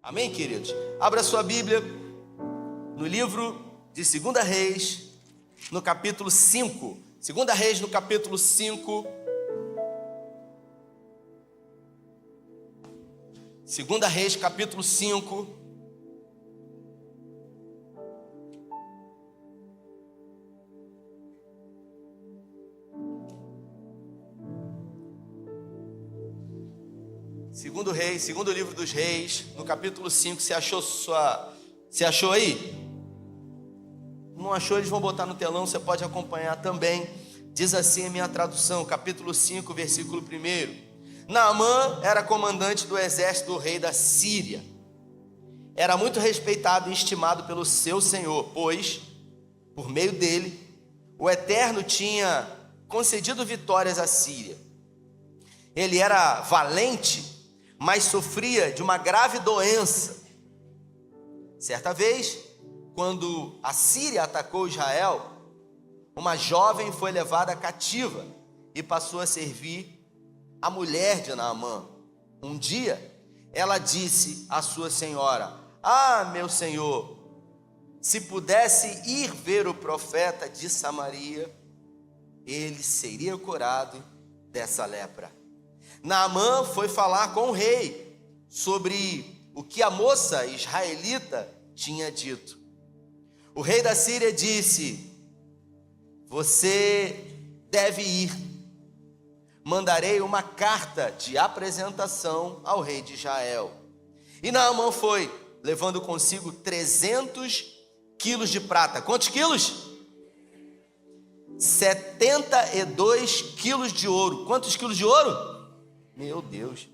Amém, queridos? Abra sua Bíblia no livro de 2 Reis, no capítulo 5. 2 Reis, no capítulo 5. 2 Reis, capítulo 5. Segundo livro dos Reis, no capítulo 5, você achou aí? Não achou, eles vão botar no telão, você pode acompanhar também. Diz assim a minha tradução, capítulo 5, versículo 1. Naamã era comandante do exército do rei da Síria. Era muito respeitado e estimado pelo seu senhor, pois, por meio dele, o Eterno tinha concedido vitórias à Síria. Ele era valente, mas sofria de uma grave doença. Certa vez, quando a Síria atacou Israel, uma jovem foi levada cativa e passou a servir a mulher de Naamã. Um dia, ela disse à sua senhora: "Ah, meu senhor, se pudesse ir ver o profeta de Samaria, ele seria curado dessa lepra." Naamã foi falar com o rei sobre o que a moça israelita tinha dito. O rei da Síria disse: "Você deve ir. Mandarei uma carta de apresentação ao rei de Israel." E Naamã foi, levando consigo 300 quilos de prata. Quantos quilos? 72 quilos de ouro. Quantos quilos de ouro? Meu Deus.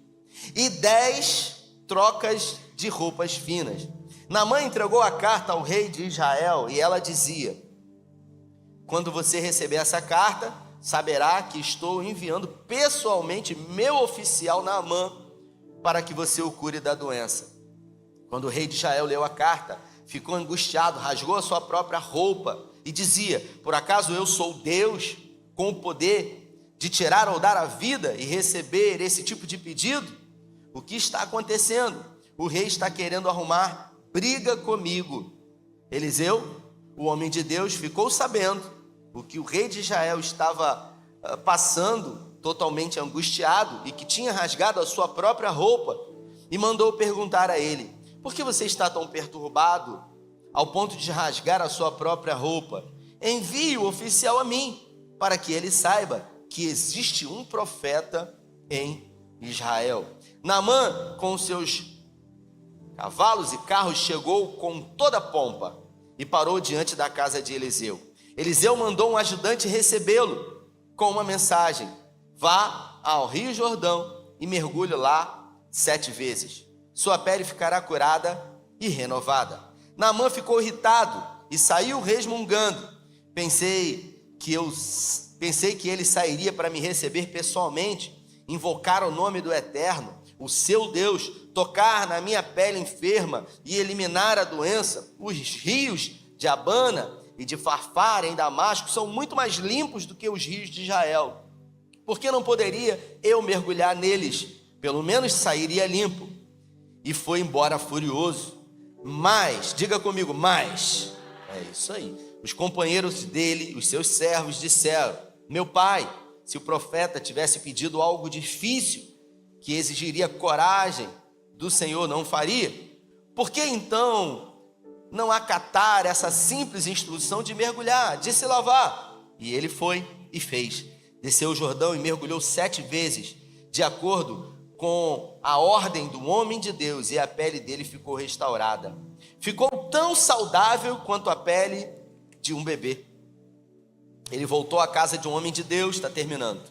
E 10 trocas de roupas finas. Naamã entregou a carta ao rei de Israel e ela dizia: "Quando você receber essa carta, saberá que estou enviando pessoalmente meu oficial Naamã para que você o cure da doença." Quando o rei de Israel leu a carta, ficou angustiado, rasgou a sua própria roupa e dizia: "Por acaso eu sou Deus com o poder de tirar ou dar a vida e receber esse tipo de pedido? O que está acontecendo? O rei está querendo arrumar briga comigo." Eliseu, o homem de Deus, ficou sabendo o que o rei de Israel estava passando, totalmente angustiado, e que tinha rasgado a sua própria roupa, e mandou perguntar a ele: "Por que você está tão perturbado ao ponto de rasgar a sua própria roupa? Envie o oficial a mim, para que ele saiba que existe um profeta em Israel." Naamã, com seus cavalos e carros, chegou com toda a pompa e parou diante da casa de Eliseu. Eliseu mandou um ajudante recebê-lo com uma mensagem: "Vá ao Rio Jordão e mergulhe lá 7 vezes. Sua pele ficará curada e renovada." Naamã ficou irritado e saiu resmungando. Pensei que ele sairia para me receber pessoalmente, invocar o nome do Eterno, o seu Deus, tocar na minha pele enferma e eliminar a doença. Os rios de Abana e de Farfar em Damasco são muito mais limpos do que os rios de Israel. Por que não poderia eu mergulhar neles? Pelo menos sairia limpo." E foi embora furioso. Mas, diga comigo, mas, é isso aí. Os companheiros dele, os seus servos, disseram: "Meu pai, se o profeta tivesse pedido algo difícil, que exigiria coragem do Senhor, não faria? Por que então não acatar essa simples instrução de mergulhar, de se lavar?" E ele foi e fez. Desceu o Jordão e mergulhou 7 vezes, de acordo com a ordem do homem de Deus, e a pele dele ficou restaurada. Ficou tão saudável quanto a pele de um bebê. Ele voltou à casa de um homem de Deus, está terminando,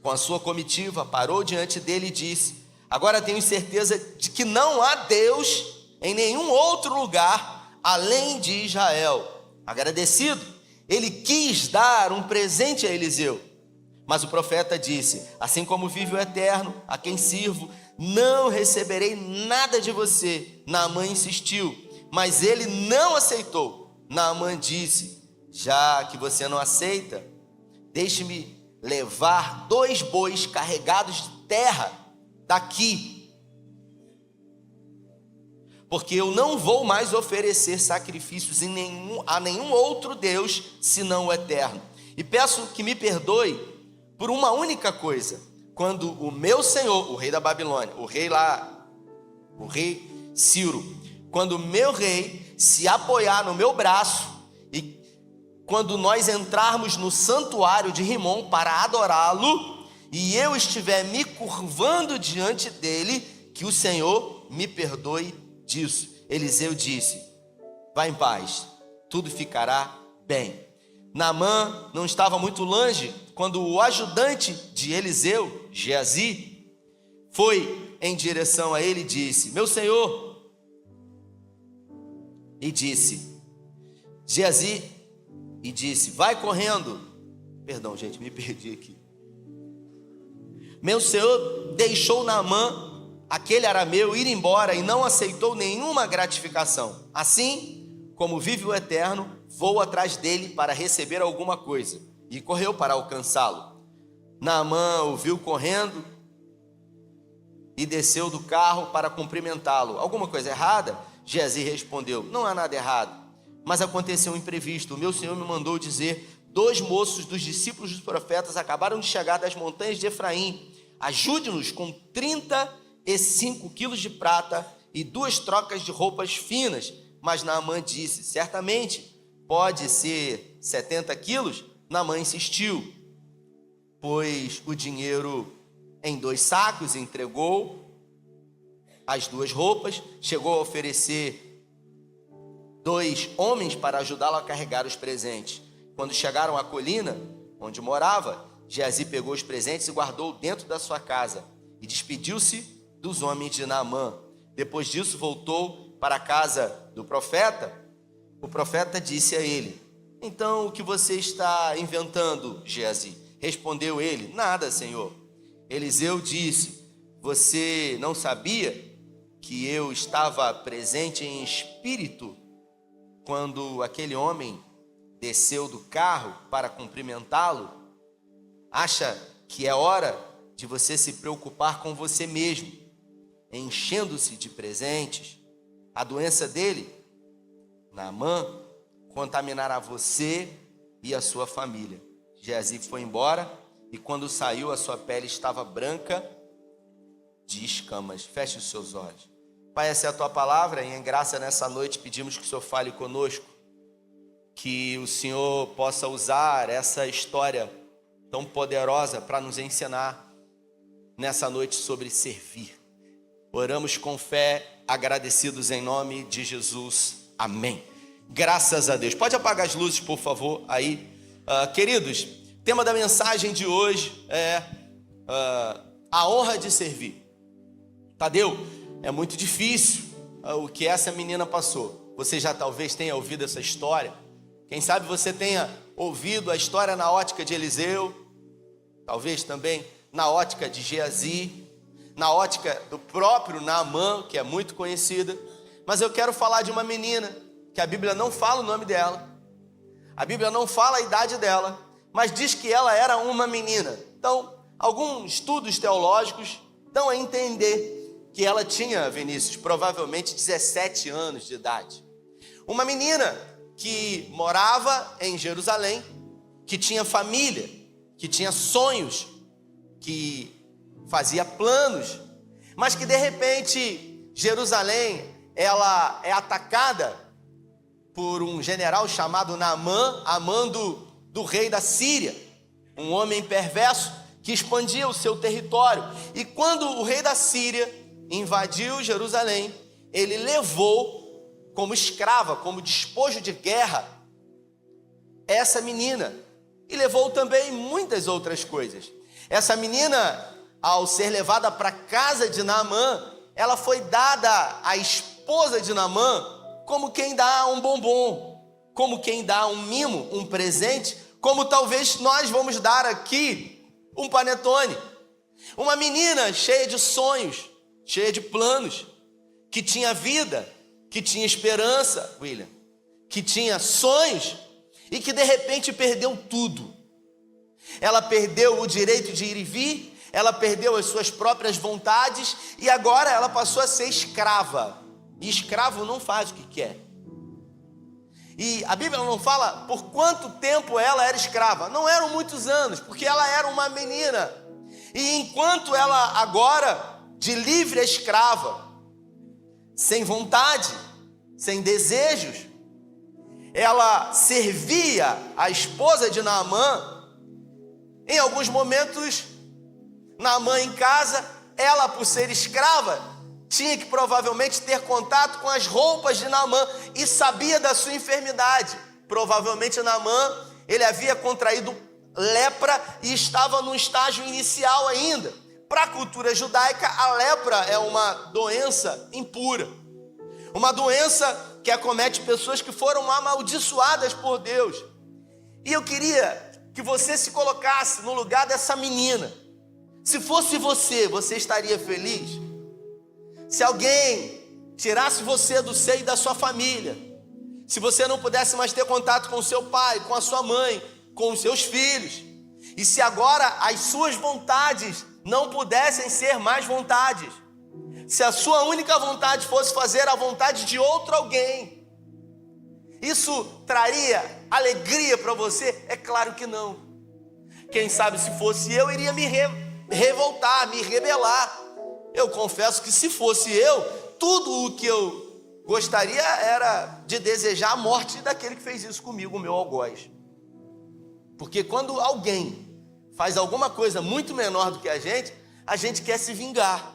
com a sua comitiva, parou diante dele e disse: "Agora tenho certeza de que não há Deus em nenhum outro lugar além de Israel." Agradecido, ele quis dar um presente a Eliseu, mas o profeta disse: "Assim como vive o Eterno, a quem sirvo, não receberei nada de você." Naamã insistiu, mas ele não aceitou. Naamã disse: "Já que você não aceita, deixe-me levar 2 bois carregados de terra daqui." porque eu não vou mais oferecer sacrifícios a nenhum outro Deus, senão o eterno. E peço que me perdoe por uma única coisa: quando o meu senhor, o rei da Babilônia, o rei Ciro, quando o meu rei se apoiar no meu braço, e quando nós entrarmos no santuário de Rimom para adorá-lo, e eu estiver me curvando diante dele, que o Senhor me perdoe disso. Eliseu disse: vá em paz, tudo ficará bem. Naamã não estava muito longe quando o ajudante de Eliseu, Geazi, foi em direção a ele e disse: meu senhor. E disse, Geazi, e disse: vai correndo. Perdão, gente, me perdi aqui. Meu senhor deixou Naamã, aquele arameu, ir embora e não aceitou nenhuma gratificação. Assim como vive o Eterno, vou atrás dele para receber alguma coisa. E correu para alcançá-lo. Naamã o viu correndo e desceu do carro para cumprimentá-lo. Alguma coisa errada? Geazi respondeu: não há nada errado, mas aconteceu um imprevisto. O meu senhor me mandou dizer: 2 moços dos discípulos dos profetas acabaram de chegar das montanhas de Efraim. Ajude-nos com 35 quilos de prata e 2 trocas de roupas finas. Mas Naamã disse: certamente pode ser 70 quilos. Naamã insistiu, pôs o dinheiro em 2 sacos, entregou as 2 roupas, chegou a oferecer 2 homens para ajudá-lo a carregar os presentes. Quando chegaram à colina onde morava, Geazi pegou os presentes e guardou dentro da sua casa e despediu-se dos homens de Naamã. Depois disso voltou para a casa do profeta. O profeta disse a ele: então o que você está inventando, Geazi? Respondeu ele: nada, senhor. Eliseu disse: você não sabia que eu estava presente em espírito quando aquele homem desceu do carro para cumprimentá-lo? Acha que é hora de você se preocupar com você mesmo, enchendo-se de presentes? A doença dele, Naamã, contaminará você e a sua família. Geazi foi embora e quando saiu, a sua pele estava branca de escamas. Feche os seus olhos. Pai, essa é a tua palavra e em graça nessa noite pedimos que o Senhor fale conosco, que o Senhor possa usar essa história tão poderosa para nos ensinar nessa noite sobre servir. Oramos com fé, agradecidos em nome de Jesus. Amém. Graças a Deus. Pode apagar as luzes, por favor, aí. Queridos, tema da mensagem de hoje é a honra de servir. Tadeu, é muito difícil o que essa menina passou. Você já talvez tenha ouvido essa história. Quem sabe você tenha ouvido a história na ótica de Eliseu, talvez também na ótica de Geazi, na ótica do próprio Naamã, que é muito conhecida. Mas eu quero falar de uma menina, que a Bíblia não fala o nome dela, a Bíblia não fala a idade dela, mas diz que ela era uma menina. Então, alguns estudos teológicos dão a entender que ela tinha, Vinícius, provavelmente 17 anos de idade. Uma menina que morava em Jerusalém, que tinha família, que tinha sonhos, que fazia planos, mas que de repente Jerusalém, ela é atacada por um general chamado Naamã, amando do rei da Síria, um homem perverso que expandia o seu território. E quando o rei da Síria invadiu Jerusalém, ele levou como escrava, como despojo de guerra, essa menina, e levou também muitas outras coisas. Essa menina, ao ser levada para a casa de Naamã, ela foi dada à esposa de Naamã como quem dá um bombom, como quem dá um mimo, um presente, como talvez nós vamos dar aqui um panetone. Uma menina cheia de sonhos, cheia de planos, que tinha vida, que tinha esperança, William, que tinha sonhos e que de repente perdeu tudo. Ela perdeu o direito de ir e vir, ela perdeu as suas próprias vontades e agora ela passou a ser escrava E escravo não faz o que quer. E a Bíblia não fala por quanto tempo ela era escrava. Não eram muitos anos, porque ela era uma menina. E enquanto ela agora, de livre escrava, sem vontade, sem desejos, ela servia a esposa de Naamã. Em alguns momentos, Naamã em casa, ela por ser escrava, tinha que provavelmente ter contato com as roupas de Naamã e sabia da sua enfermidade. Provavelmente Naamã, ele havia contraído lepra e estava no estágio inicial ainda. Para a cultura judaica, a lepra é uma doença impura. Uma doença que acomete pessoas que foram amaldiçoadas por Deus. E eu queria que você se colocasse no lugar dessa menina. Se fosse você, você estaria feliz? Se alguém tirasse você do seio da sua família, se você não pudesse mais ter contato com o seu pai, com a sua mãe, com os seus filhos, e se agora as suas vontades não pudessem ser mais vontades, se a sua única vontade fosse fazer a vontade de outro alguém, isso traria alegria para você? É claro que não. Quem sabe se fosse eu, iria me revoltar, me rebelar. Eu confesso que se fosse eu, tudo o que eu gostaria era de desejar a morte daquele que fez isso comigo, o meu algoz. Porque quando alguém faz alguma coisa muito menor do que a gente quer se vingar.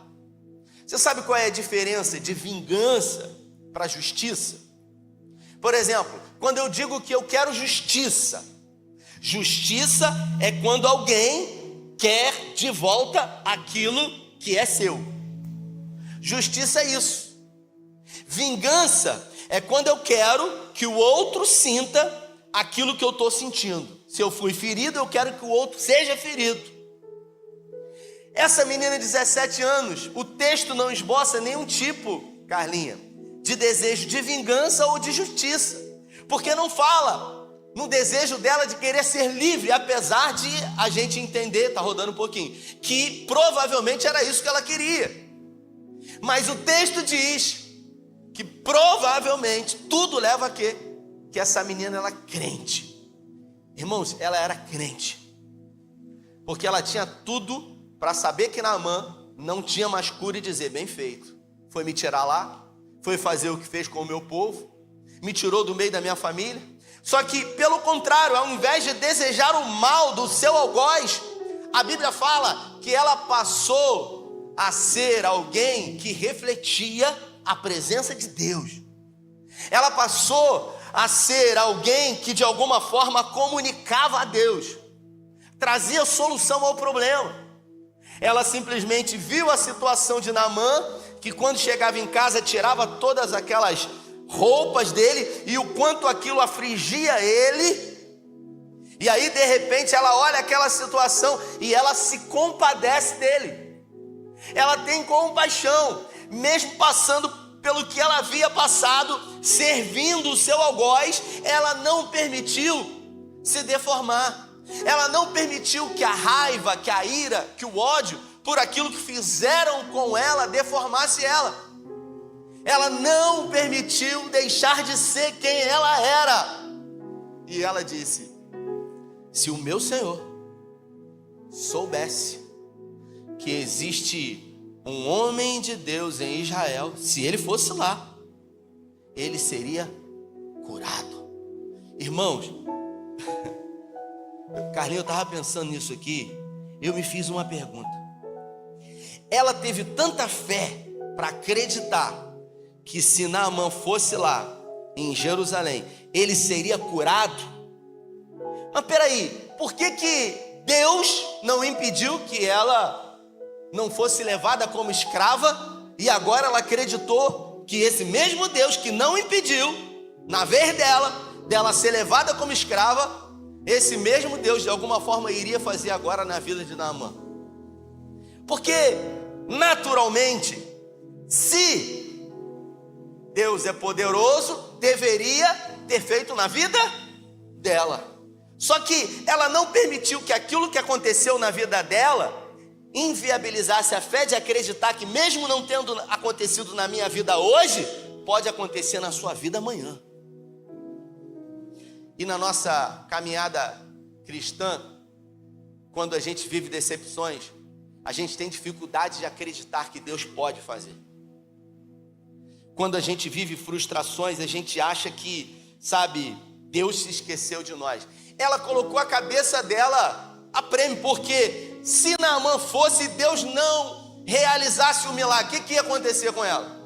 Você sabe qual é a diferença de vingança para justiça? Por exemplo, quando eu digo que eu quero justiça, justiça é quando alguém quer de volta aquilo que é seu. Justiça é isso. Vingança é quando eu quero que o outro sinta aquilo que eu estou sentindo. Se eu fui ferido, eu quero que o outro seja ferido. Essa menina de 17 anos, o texto não esboça nenhum tipo, Carlinha, de desejo de vingança ou de justiça. Porque não fala no desejo dela de querer ser livre, apesar de a gente entender, tá rodando um pouquinho, que provavelmente era isso que ela queria. Mas o texto diz que provavelmente tudo leva a quê? Que essa menina era crente. Irmãos, ela era crente. Porque ela tinha tudo para saber que Naamã não tinha mais cura e dizer, bem feito. Foi me tirar lá, foi fazer o que fez com o meu povo, me tirou do meio da minha família. Só que, pelo contrário, ao invés de desejar o mal do seu algoz, a Bíblia fala que ela passou a ser alguém que refletia a presença de Deus. Ela passou a ser alguém que de alguma forma comunicava a Deus, trazia solução ao problema. Ela simplesmente viu a situação de Naamã, que quando chegava em casa tirava todas aquelas roupas dele e o quanto aquilo afligia ele. E aí de repente ela olha aquela situação e ela se compadece dele. Ela tem compaixão, mesmo passando pelo que ela havia passado, servindo o seu algoz, ela não permitiu se deformar. Ela não permitiu que a raiva, que a ira, que o ódio por aquilo que fizeram com ela deformasse ela. Ela não permitiu deixar de ser quem ela era. E ela disse, se o meu Senhor soubesse que existe um homem de Deus em Israel, se ele fosse lá, ele seria curado. Irmãos, Carlinhos, eu estava pensando nisso aqui, eu me fiz uma pergunta. Ela teve tanta fé para acreditar que se Naamã fosse lá em Jerusalém, ele seria curado. Mas peraí, por que Deus não impediu que ela não fosse levada como escrava, e agora ela acreditou que esse mesmo Deus que não impediu, na vez dela ser levada como escrava, esse mesmo Deus de alguma forma iria fazer agora na vida de Naamã? Porque naturalmente, se Deus é poderoso, deveria ter feito na vida dela. Só que ela não permitiu que aquilo que aconteceu na vida dela inviabilizasse a fé de acreditar que mesmo não tendo acontecido na minha vida hoje, pode acontecer na sua vida amanhã. E na nossa caminhada cristã, quando a gente vive decepções, a gente tem dificuldade de acreditar que Deus pode fazer. Quando a gente vive frustrações, a gente acha que, sabe, Deus se esqueceu de nós. Ela colocou a cabeça dela a prêmio, porque se Naamã fosse, Deus não realizasse o milagre, o que ia acontecer com ela?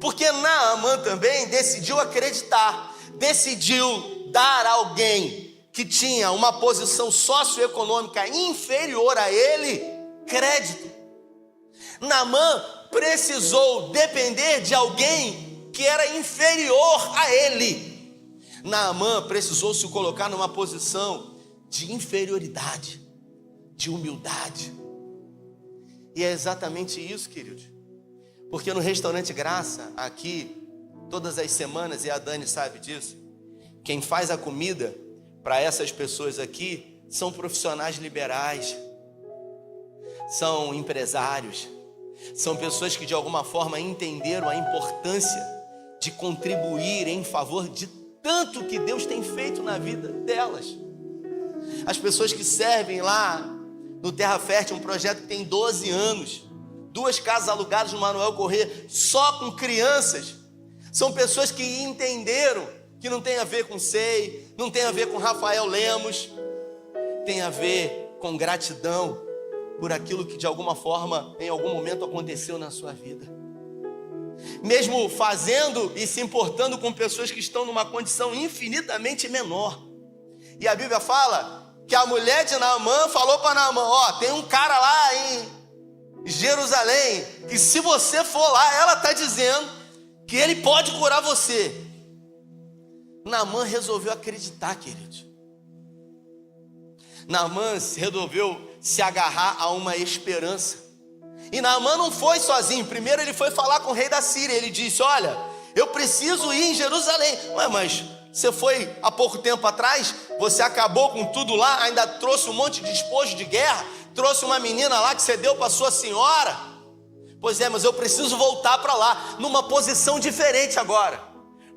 Porque Naamã também decidiu acreditar, decidiu dar a alguém que tinha uma posição socioeconômica inferior a ele crédito. Naamã precisou depender de alguém que era inferior a ele. Naamã precisou se colocar numa posição de inferioridade, de humildade. E é exatamente isso, queridos. Porque no restaurante Graça, aqui, todas as semanas, e a Dani sabe disso, quem faz a comida para essas pessoas aqui são profissionais liberais, são empresários, são pessoas que de alguma forma entenderam a importância de contribuir em favor de tanto que Deus tem feito na vida delas. As pessoas que servem lá no Terra Fértil, um projeto que tem 12 anos, 2 casas alugadas no Manuel Corrêa, só com crianças, são pessoas que entenderam que não tem a ver com SEI, não tem a ver com Rafael Lemos, tem a ver com gratidão por aquilo que de alguma forma, em algum momento aconteceu na sua vida. Mesmo fazendo e se importando com pessoas que estão numa condição infinitamente menor. E a Bíblia fala que a mulher de Naamã falou para Naamã: ó, tem um cara lá em Jerusalém, que se você for lá, ela está dizendo que ele pode curar você. Naamã resolveu acreditar, queridos. Naamã resolveu se agarrar a uma esperança. E Naamã não foi sozinho. Primeiro ele foi falar com o rei da Síria. Ele disse: olha, eu preciso ir em Jerusalém. Ué, mas você foi há pouco tempo atrás, você acabou com tudo lá, ainda trouxe um monte de despojo de guerra, trouxe uma menina lá que você deu para sua senhora. Pois é, mas eu preciso voltar para lá, numa posição diferente agora.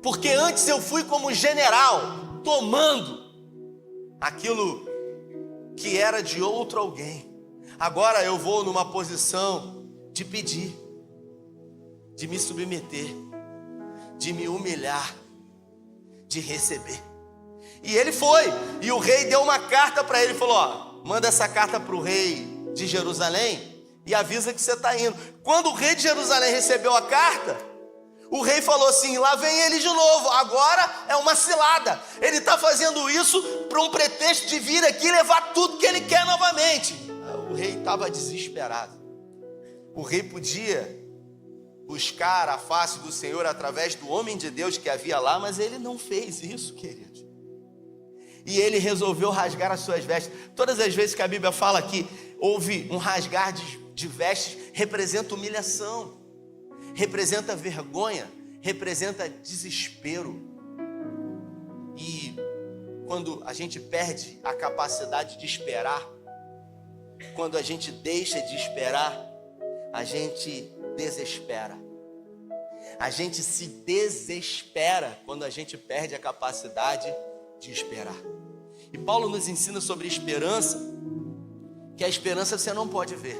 Porque antes eu fui como general, tomando aquilo que era de outro alguém. Agora eu vou numa posição de pedir, de me submeter, de me humilhar, de receber. E ele foi, e o rei deu uma carta para ele, falou: ó, manda essa carta para o rei de Jerusalém e avisa que você está indo. Quando o rei de Jerusalém recebeu a carta, o rei falou assim: lá vem ele de novo, agora é uma cilada. Ele está fazendo isso para um pretexto de vir aqui e levar tudo que ele quer novamente. O rei estava desesperado. O rei podia buscar a face do Senhor através do homem de Deus que havia lá, mas ele não fez isso, queridos. E ele resolveu rasgar as suas vestes. Todas as vezes que a Bíblia fala que houve um rasgar de vestes, representa humilhação, representa vergonha, representa desespero. E quando a gente perde a capacidade de esperar, quando a gente deixa de esperar, a gente desespera. A gente se desespera quando a gente perde a capacidade de esperar. E Paulo nos ensina sobre esperança, que a esperança você não pode ver.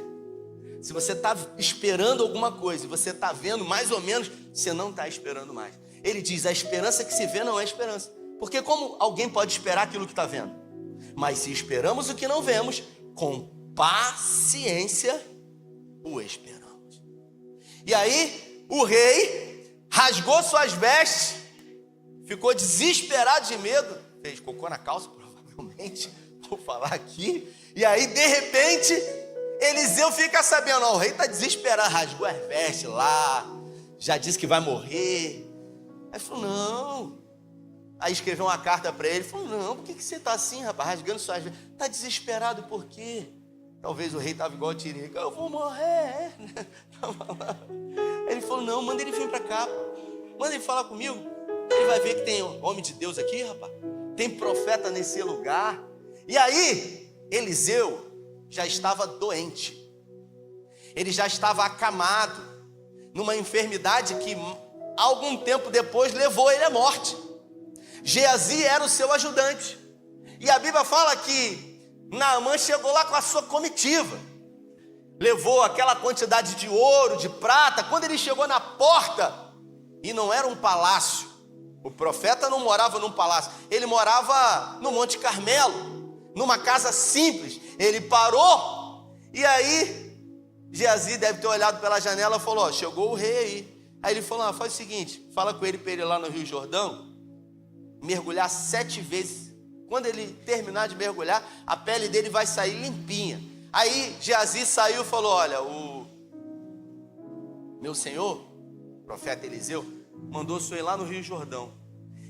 Se você está esperando alguma coisa e você está vendo mais ou menos, você não está esperando mais. Ele diz: a esperança que se vê não é esperança. Porque como alguém pode esperar aquilo que está vendo? Mas se esperamos o que não vemos, com paciência o esperamos. E aí o rei rasgou suas vestes, ficou desesperado de medo, fez cocô na calça provavelmente, vou falar aqui. E aí de repente Eliseu fica sabendo: ó, o rei está desesperado, rasgou as vestes lá, já disse que vai morrer. Aí falou: não. Aí escreveu uma carta para ele, falou: não, por que você está assim, rapaz, rasgando suas vestes? Está desesperado por quê? Talvez o rei estava igual a Tirica: eu vou morrer. Ele falou: não, manda ele vir para cá, manda ele falar comigo. Ele vai ver que tem homem de Deus aqui, rapaz, tem profeta nesse lugar. E aí Eliseu já estava doente, ele já estava acamado numa enfermidade que algum tempo depois, levou ele à morte. Geazi era o seu ajudante. E a Bíblia fala que Naamã chegou lá com a sua comitiva. Levou aquela quantidade de ouro, de prata. Quando ele chegou na porta, e não era um palácio, o profeta não morava num palácio, ele morava no Monte Carmelo, numa casa simples. Ele parou, e aí Geazi deve ter olhado pela janela e falou: ó, chegou o rei aí. Aí ele falou: faz o seguinte, fala com ele para ele lá no Rio Jordão mergulhar 7 vezes. Quando ele terminar de mergulhar, a pele dele vai sair limpinha. Aí Geazi saiu e falou: olha, o meu senhor, o profeta Eliseu, mandou o senhor ir lá no Rio Jordão.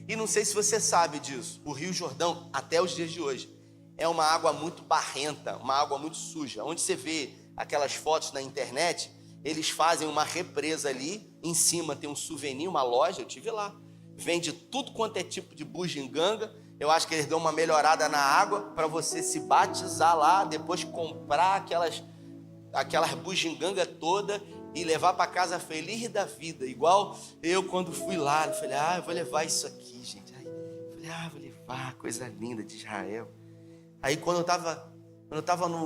E não sei se você sabe disso, o Rio Jordão, até os dias de hoje, é uma água muito barrenta, uma água muito suja. Onde você vê aquelas fotos na internet, eles fazem uma represa ali, em cima tem um souvenir, uma loja, eu estive lá. Vende tudo quanto é tipo de bugiganga. Eu acho que eles dão uma melhorada na água para você se batizar lá, depois comprar aquelas bugigangas toda e levar para casa feliz da vida. Igual eu quando fui lá, eu falei: eu vou levar isso aqui, gente. Aí, eu falei: vou levar, coisa linda de Israel. Aí quando eu estava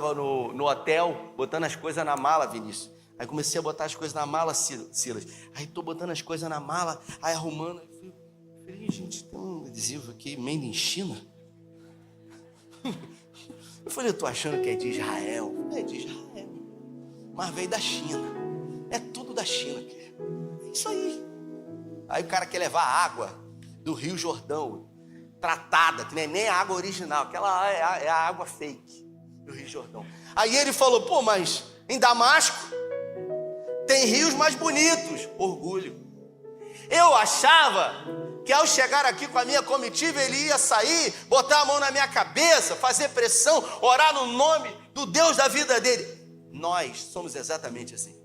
no hotel, botando as coisas na mala, Vinícius. Aí comecei a botar as coisas na mala, Silas. Aí tô botando as coisas na mala, aí arrumando. Aí falei: gente, tem um adesivo aqui, made in China. Eu falei: eu tô achando que é de Israel. É de Israel, mas veio da China. É tudo da China. É isso aí. Aí o cara quer levar água do Rio Jordão, tratada, que não é nem a água original, aquela é a água fake do Rio Jordão. Aí ele falou: pô, mas em Damasco tem rios mais bonitos. Orgulho. Eu achava que ao chegar aqui com a minha comitiva, ele ia sair, botar a mão na minha cabeça, fazer pressão, orar no nome do Deus da vida dele. Nós somos exatamente assim.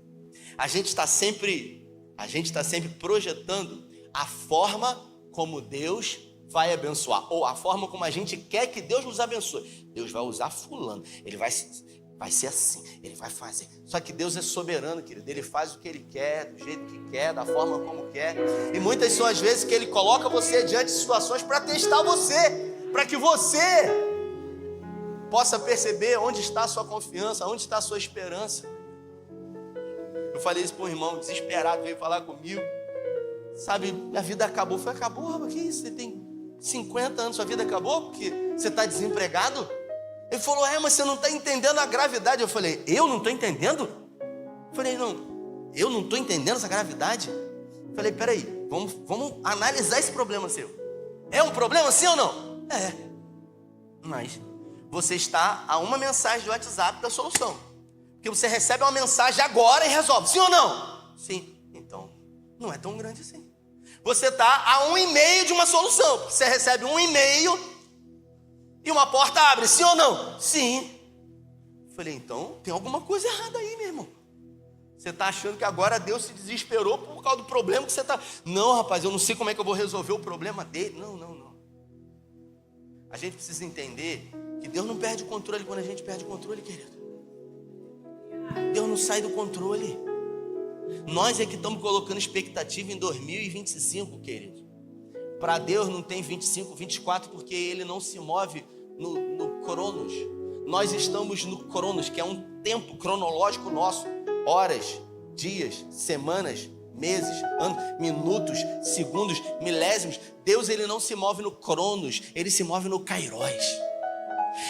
A gente está sempre projetando a forma como Deus vai abençoar, ou a forma como a gente quer que Deus nos abençoe. Deus vai usar fulano, ele vai ser assim, ele vai fazer. Só que Deus é soberano, querido. Ele faz o que ele quer, do jeito que quer, da forma como quer. E muitas são as vezes que ele coloca você diante de situações para testar você, para que você possa perceber onde está a sua confiança, onde está a sua esperança. Eu falei isso para um irmão desesperado, veio falar comigo. Sabe, minha vida acabou. Eu falei: acabou, rapaz, que isso? Você tem 50 anos, sua vida acabou porque você está desempregado? Ele falou: mas você não está entendendo a gravidade. Eu falei: eu não estou entendendo? Eu falei: não, eu não estou entendendo essa gravidade. Eu falei: peraí, vamos analisar esse problema seu. É um problema sim ou não? É. Mas você está a uma mensagem do WhatsApp da solução. Porque você recebe uma mensagem agora e resolve. Sim ou não? Sim. Então, não é tão grande assim. Você está a um e-mail de uma solução. Você recebe um e-mail e uma porta abre, sim ou não? Sim. Falei: então tem alguma coisa errada aí, meu irmão. Você está achando que agora Deus se desesperou por causa do problema que você está... Não, rapaz, eu não sei como é que eu vou resolver o problema dele. Não. A gente precisa entender que Deus não perde o controle quando a gente perde o controle, querido. Deus não sai do controle. Nós é que estamos colocando expectativa em 2025, querido. Para Deus não tem 25, 24, porque Ele não se move no Cronos. Nós estamos no Cronos, que é um tempo cronológico nosso. Horas, dias, semanas, meses, anos, minutos, segundos, milésimos. Deus, Ele não se move no Cronos, Ele se move no Kairos.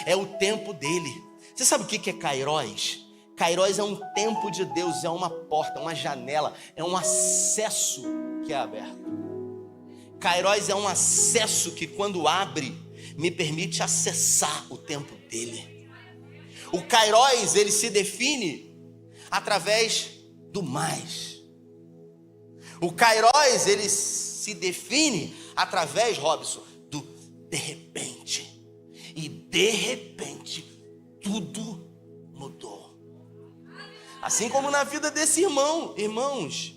É o tempo dele. Você sabe o que é Kairos? Kairos é um tempo de Deus, é uma porta, uma janela, é um acesso que é aberto. Kairos é um acesso que quando abre, me permite acessar o tempo dele. O Kairos, ele se define através do mais. O Kairos, ele se define através, Robson, do de repente. E de repente, tudo mudou. Assim como na vida desse irmão. Irmãos,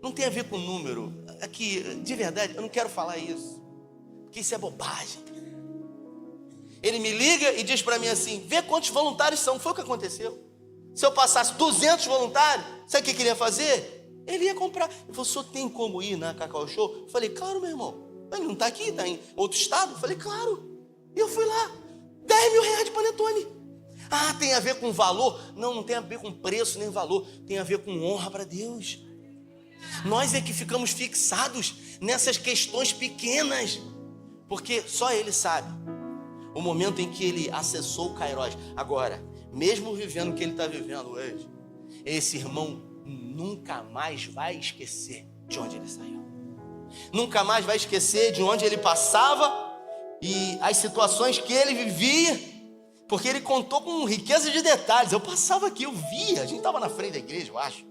não tem a ver com número. Aqui, de verdade, eu não quero falar isso, porque isso é bobagem. Ele me liga e diz para mim assim: vê quantos voluntários são. Foi o que aconteceu. Se eu passasse 200 voluntários, sabe o que eu queria fazer? Ele ia comprar. Ele falou, o senhor tem como ir na Cacau Show? Eu falei, claro, meu irmão. Ele não está aqui, está em outro estado? Eu falei, claro. E eu fui lá. 10 mil reais de panetone. Ah, tem a ver com valor? Não, não tem a ver com preço nem valor. Tem a ver com honra para Deus. Nós é que ficamos fixados nessas questões pequenas. Porque só Ele sabe o momento em que Ele acessou o Kairos. Agora, mesmo vivendo o que Ele está vivendo hoje, esse irmão nunca mais vai esquecer de onde ele saiu. Nunca mais vai esquecer de onde ele passava e as situações que ele vivia, porque ele contou com riqueza de detalhes. Eu passava aqui, eu via, a gente estava na frente da igreja, eu acho.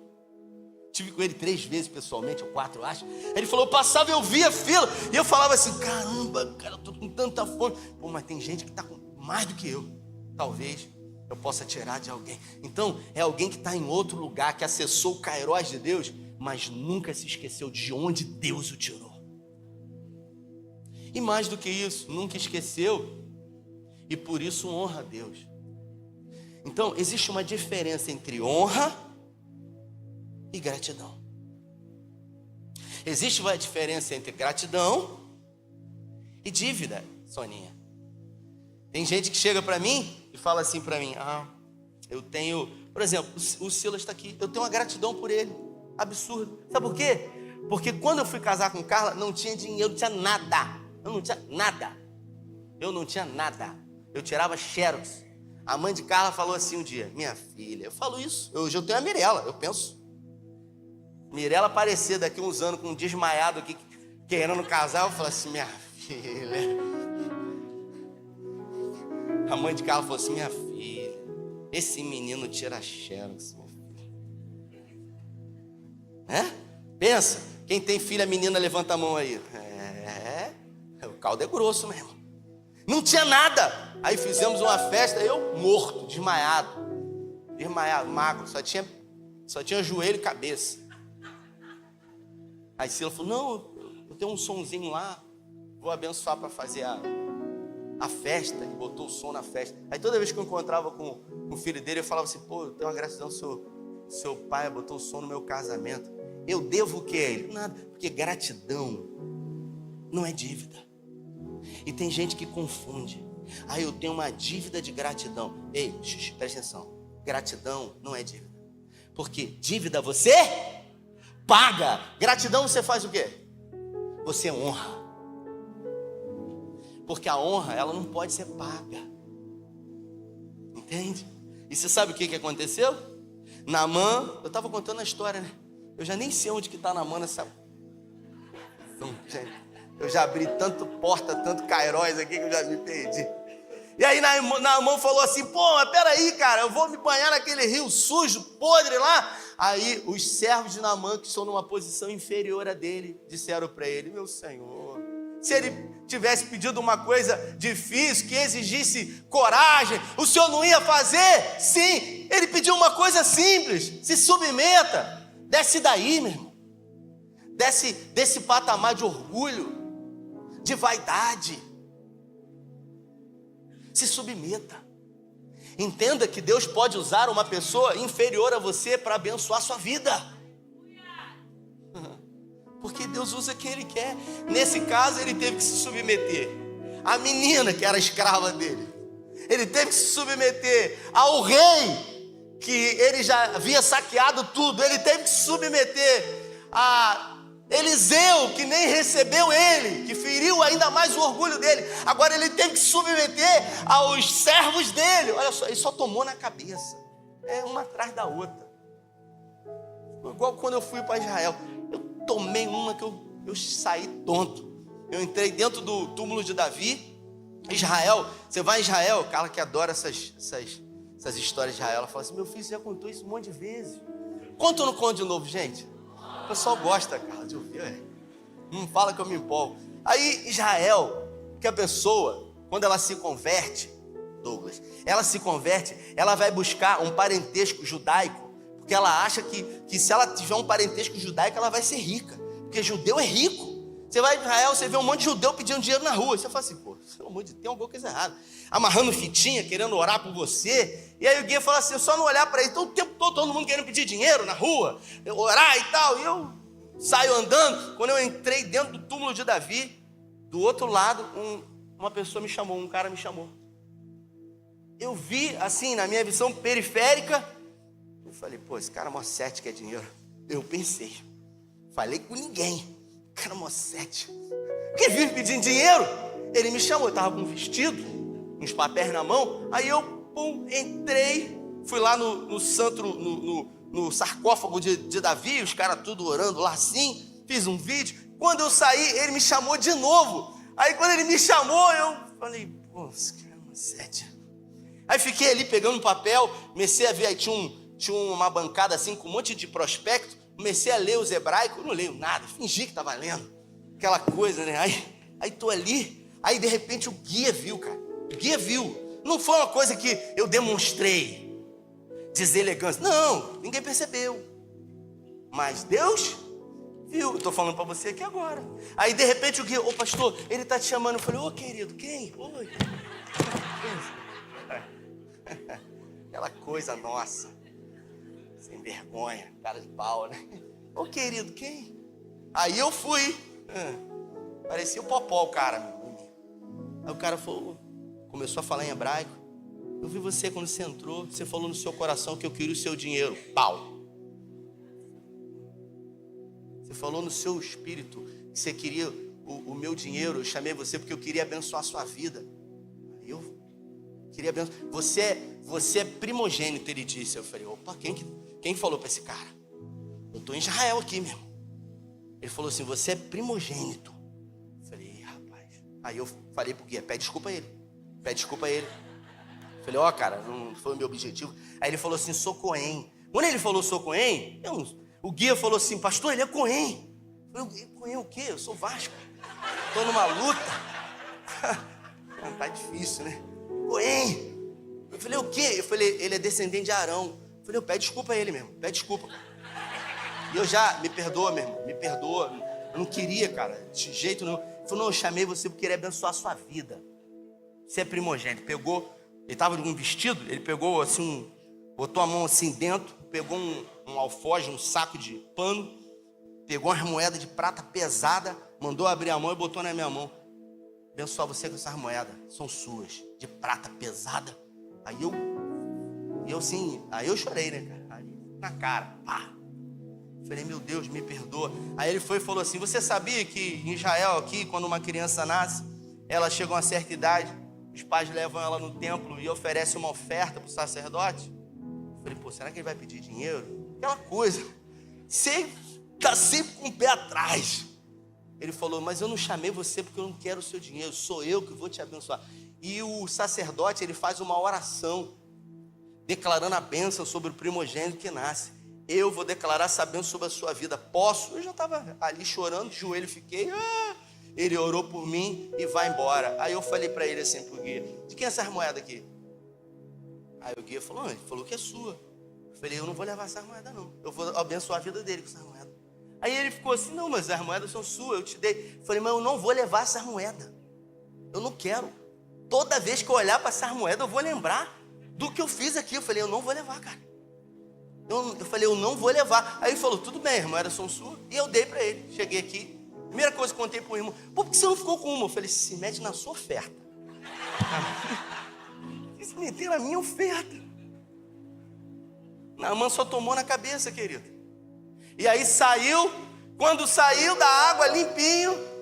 Tive com ele 3 vezes pessoalmente, ou 4, eu acho. Ele falou, eu passava, eu via a fila, e eu falava assim, caramba, cara, eu tô com tanta fome. Pô, mas tem gente que está com mais do que eu. Talvez eu possa tirar de alguém. Então, é alguém que está em outro lugar, que acessou o Kairos de Deus, mas nunca se esqueceu de onde Deus o tirou. E mais do que isso, nunca esqueceu, e por isso honra a Deus. Então, existe uma diferença entre honra e gratidão. Existe uma diferença entre gratidão e dívida, Soninha. Tem gente que chega para mim e fala assim para mim, eu tenho, por exemplo, o Silas está aqui, eu tenho uma gratidão por ele, absurdo. Sabe por quê? Porque quando eu fui casar com Carla, não tinha dinheiro, não tinha nada. Eu não tinha nada. Eu tirava xerox. A mãe de Carla falou assim um dia, minha filha, eu falo isso, hoje eu tenho a Mirella, eu penso. Mirella aparecer daqui uns anos com um desmaiado aqui, querendo casar, eu falo assim, minha filha. A mãe de Carla falou assim, minha filha, esse menino tira xerox, minha filha. Pensa, quem tem filha menina, levanta a mão aí. O caldo é grosso mesmo. Não tinha nada. Aí fizemos uma festa, eu morto, desmaiado, magro, só tinha joelho e cabeça. Aí Sila falou, não, eu tenho um sonzinho lá, vou abençoar para fazer a festa, e botou o som na festa. Aí toda vez que eu encontrava com o filho dele, eu falava assim, pô, eu tenho uma gratidão, seu pai botou o som no meu casamento. Eu devo o que a ele? Nada, porque gratidão não é dívida. E tem gente que confunde. Eu tenho uma dívida de gratidão. Ei, presta atenção. Gratidão não é dívida. Porque dívida você paga. Gratidão você faz o quê? Você honra. Porque a honra, ela não pode ser paga. Entende? E você sabe o que aconteceu? Naamã, eu estava contando a história, né? Eu já nem sei onde que está Naamã nessa... Eu já abri tanto porta, tanto Kairos aqui que eu já me perdi. E aí Naamã falou assim, pô, mas peraí, cara, eu vou me banhar naquele rio sujo, podre lá. Aí os servos de Naamã, que estão numa posição inferior a dele, disseram para ele, meu senhor, se ele tivesse pedido uma coisa difícil, que exigisse coragem, o senhor não ia fazer? Sim, ele pediu uma coisa simples, se submeta, desce daí, meu irmão. Desce desse patamar de orgulho, de vaidade. Se submeta. Entenda que Deus pode usar uma pessoa inferior a você para abençoar a sua vida. Porque Deus usa quem Ele quer. Nesse caso, ele teve que se submeter à menina que era escrava dele. Ele teve que se submeter ao rei, que ele já havia saqueado tudo. Ele teve que se submeter a Eliseu, que nem recebeu ele, que feriu ainda mais o orgulho dele. Agora ele teve que se submeter aos servos dele. Olha só, ele só tomou na cabeça. Uma atrás da outra. Igual quando eu fui para Israel. Eu tomei uma que eu saí tonto. Eu entrei dentro do túmulo de Davi. Israel, você vai em Israel, Carla que adora essas histórias de Israel. Ela fala assim, meu filho, você já contou isso um monte de vezes. Conta ou não conta de novo, gente? O pessoal gosta, Carla, de ouvir. Não fala que eu me empolgo. Aí, Israel, que a pessoa, quando ela se converte, Douglas, ela se converte, ela vai buscar um parentesco judaico, porque ela acha que se ela tiver um parentesco judaico, ela vai ser rica, porque judeu é rico. Você vai em Israel, você vê um monte de judeu pedindo dinheiro na rua, você fala assim, pô, pelo amor de Deus, tem alguma coisa errada. Amarrando fitinha, querendo orar por você. E aí o guia fala assim, só não olhar para ele. Então o tempo todo mundo querendo pedir dinheiro na rua, orar e tal. E eu saio andando. Quando eu entrei dentro do túmulo de Davi, do outro lado, uma pessoa me chamou, um cara me chamou. Eu vi, assim, na minha visão periférica, eu falei, pô, esse cara é mó sete que é dinheiro. Eu pensei, falei com ninguém, cara é mó sete. Que vive pedindo dinheiro? Ele me chamou, eu estava com um vestido, uns papéis na mão, aí eu, entrei, fui lá no santo, no sarcófago de Davi, os caras tudo orando lá assim, fiz um vídeo. Quando eu saí, ele me chamou de novo. Aí quando ele me chamou, eu falei, pô, esse cara é uma sete. Aí fiquei ali pegando um papel, comecei a ver, aí tinha uma bancada assim com um monte de prospecto, comecei a ler os hebraicos, não leio nada, fingi que estava lendo, aquela coisa, né? Aí tô ali, aí de repente o guia viu, cara, o guia viu, não foi uma coisa que eu demonstrei, deselegância, não, ninguém percebeu, mas Deus viu, eu tô falando para você aqui agora. Aí de repente o guia, ô pastor, ele tá te chamando, eu falei, ô querido, quem? Oi. Aquela coisa nossa, sem vergonha, cara de pau, né? Ô querido, quem? Aí eu fui, parecia o Popó, o cara. Aí o cara falou, começou a falar em hebraico. Eu vi você quando você entrou, você falou no seu coração que eu queria o seu dinheiro. Pau. Você falou no seu espírito que você queria o meu dinheiro. Eu chamei você porque eu queria abençoar a sua vida. Aí eu queria abençoar. Você é primogênito, ele disse. Eu falei, opa, quem falou para esse cara? Eu estou em Israel aqui mesmo. Ele falou assim, você é primogênito. Eu falei, rapaz. Aí eu falei pro guia, pede desculpa a ele. Pede desculpa a ele. Eu falei, ó, cara, não foi o meu objetivo. Aí ele falou assim, sou Cohen. Quando ele falou sou Cohen, o guia falou assim, pastor, ele é Cohen. Eu falei, Cohen o quê? Eu sou Vasco. Estou numa luta. Tá difícil, né? Cohen. Eu falei, o quê? Eu falei, ele é descendente de Arão. Eu falei, pede desculpa a ele mesmo, pede desculpa. E eu já, me perdoa, meu irmão, me perdoa. Eu não queria, cara, de jeito nenhum. Ele falou, não, eu chamei você porque queria abençoar a sua vida. Você é primogênito. Pegou, ele estava com um vestido, ele pegou assim, botou a mão assim dentro, pegou um alforje, um saco de pano, pegou umas moedas de prata pesada, mandou abrir a mão e botou na minha mão. Abençoar você com essas moedas, são suas, de prata pesada. Aí eu chorei, né, cara? Aí, na cara, pá. Falei, meu Deus, me perdoa. Aí ele foi e falou assim, você sabia que em Israel aqui, quando uma criança nasce, ela chega a uma certa idade, os pais levam ela no templo e oferecem uma oferta para o sacerdote? Eu falei, pô, será que ele vai pedir dinheiro? Aquela coisa, você está sempre com o pé atrás. Ele falou, mas eu não chamei você porque eu não quero o seu dinheiro, sou eu que vou te abençoar. E o sacerdote, ele faz uma oração, declarando a bênção sobre o primogênito que nasce. Eu vou declarar essa bênção sobre a sua vida. Posso? Eu já estava ali chorando, de joelho fiquei. Ele orou por mim e vai embora. Aí eu falei para ele assim, pro guia, de quem é essas moedas aqui? Aí o guia falou, ele falou que é sua. Eu falei, eu não vou levar essas moedas não. Eu vou abençoar a vida dele com essas moedas. Aí ele ficou assim, não, mas as moedas são suas, eu te dei. Eu falei, mas eu não vou levar essas moedas. Eu não quero. Toda vez que eu olhar para essas moedas, eu vou lembrar do que eu fiz aqui. Eu falei, eu não vou levar, cara. Eu falei, eu não vou levar. Aí ele falou, tudo bem, as moedas são suas. E eu dei para ele. Cheguei aqui, primeira coisa que contei para o irmão, pô, por que você não ficou com uma? Eu falei, se mete na sua oferta. Se meter na minha oferta. Naamã só tomou na cabeça, querido. E aí saiu, quando saiu da água limpinho.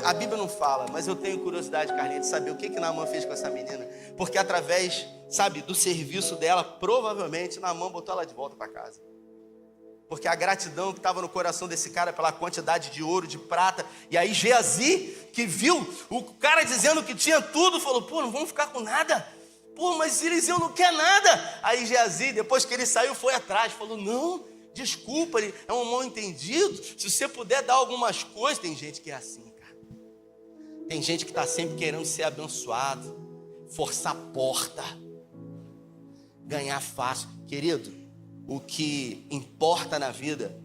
A Bíblia não fala, mas eu tenho curiosidade, Carlinhos, de saber o que Naamã fez com essa menina. Porque através, do serviço dela, provavelmente Naamã botou ela de volta para casa. Porque a gratidão que estava no coração desse cara pela quantidade de ouro, de prata. E aí Geazi, que viu o cara dizendo que tinha tudo, falou, pô, não vamos ficar com nada. Pô, mas Eliseu não quer nada. Aí Geazi, depois que ele saiu, foi atrás, falou, não, desculpa, ele é um mal entendido. Se você puder dar algumas coisas, tem gente que é assim. Tem gente que está sempre querendo ser abençoado, forçar a porta, ganhar fácil. Querido, o que importa na vida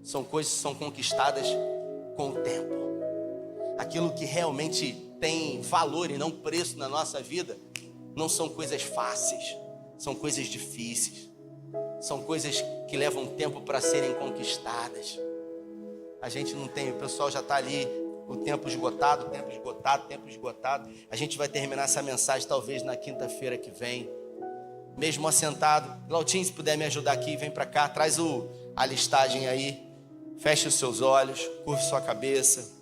são coisas que são conquistadas com o tempo. Aquilo que realmente tem valor e não preço na nossa vida, não são coisas fáceis, são coisas difíceis, são coisas que levam tempo para serem conquistadas. A gente não tem, o pessoal já está ali, o tempo esgotado. A gente vai terminar essa mensagem talvez na quinta-feira que vem, mesmo assentado. Glautinho, se puder me ajudar aqui, vem para cá, traz a listagem aí, feche os seus olhos, curve sua cabeça.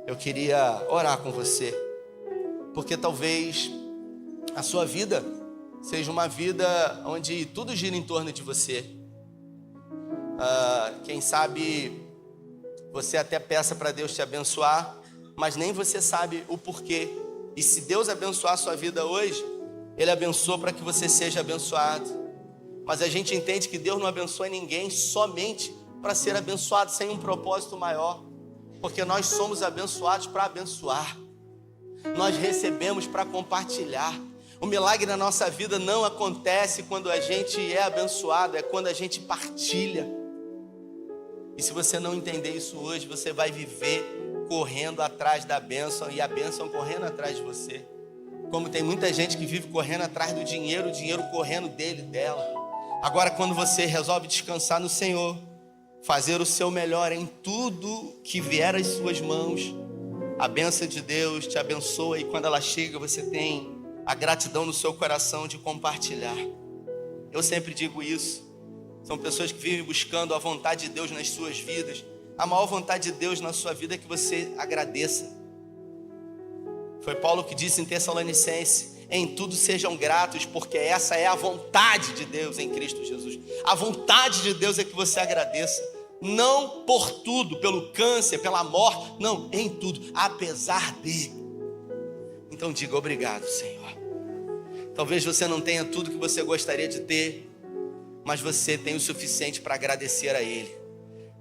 Eu queria orar com você, porque talvez a sua vida seja uma vida onde tudo gira em torno de você. Quem sabe você até peça para Deus te abençoar, mas nem você sabe o porquê. E se Deus abençoar a sua vida hoje, Ele abençoa para que você seja abençoado. Mas a gente entende que Deus não abençoa ninguém somente para ser abençoado, sem um propósito maior. Porque nós somos abençoados para abençoar. Nós recebemos para compartilhar. O milagre na nossa vida não acontece quando a gente é abençoado, é quando a gente partilha. E se você não entender isso hoje, você vai viver correndo atrás da bênção e a bênção correndo atrás de você. Como tem muita gente que vive correndo atrás do dinheiro, o dinheiro correndo dele, dela. Agora, quando você resolve descansar no Senhor, fazer o seu melhor em tudo que vier às suas mãos, a bênção de Deus te abençoa, e quando ela chega, você tem a gratidão no seu coração de compartilhar. Eu sempre digo isso. São pessoas que vivem buscando a vontade de Deus nas suas vidas. A maior vontade de Deus na sua vida é que você agradeça. Foi Paulo que disse em Tessalonicenses: em tudo sejam gratos, porque essa é a vontade de Deus em Cristo Jesus. A vontade de Deus é que você agradeça. Não por tudo, pelo câncer, pela morte, não, em tudo, apesar de. Então diga obrigado, Senhor. Talvez você não tenha tudo que você gostaria de ter, mas você tem o suficiente para agradecer a Ele.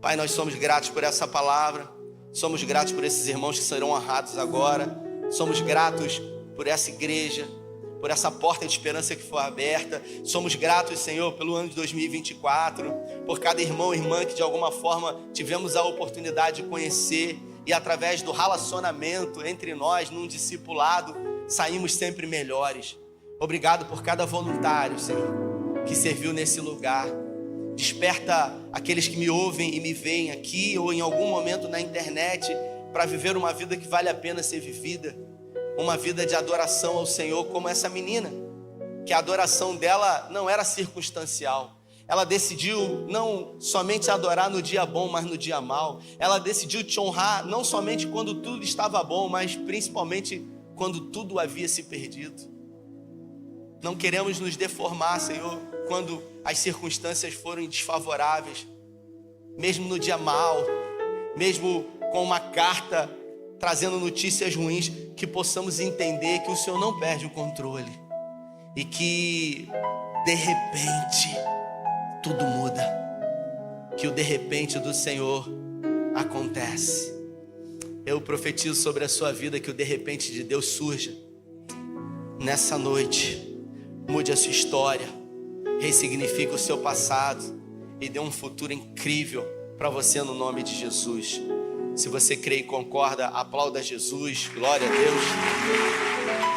Pai, nós somos gratos por essa palavra, somos gratos por esses irmãos que serão honrados agora, somos gratos por essa igreja, por essa porta de esperança que foi aberta. Somos gratos, Senhor, pelo ano de 2024, por cada irmão e irmã que de alguma forma tivemos a oportunidade de conhecer, e através do relacionamento entre nós, num discipulado, saímos sempre melhores. Obrigado por cada voluntário, Senhor, que serviu nesse lugar. Desperta aqueles que me ouvem e me veem aqui ou em algum momento na internet para viver uma vida que vale a pena ser vivida, uma vida de adoração ao Senhor, como essa menina, que a adoração dela não era circunstancial. Ela decidiu não somente adorar no dia bom, mas no dia mau. Ela decidiu te honrar não somente quando tudo estava bom, mas principalmente quando tudo havia se perdido. Não queremos nos deformar, Senhor, quando as circunstâncias forem desfavoráveis, mesmo no dia mau, mesmo com uma carta trazendo notícias ruins, que possamos entender que o Senhor não perde o controle e que de repente tudo muda, que o de repente do Senhor acontece. Eu profetizo sobre a sua vida que o de repente de Deus surja nessa noite. Mude a sua história, ressignifique o seu passado e dê um futuro incrível para você no nome de Jesus. Se você crê e concorda, aplauda Jesus, glória a Deus.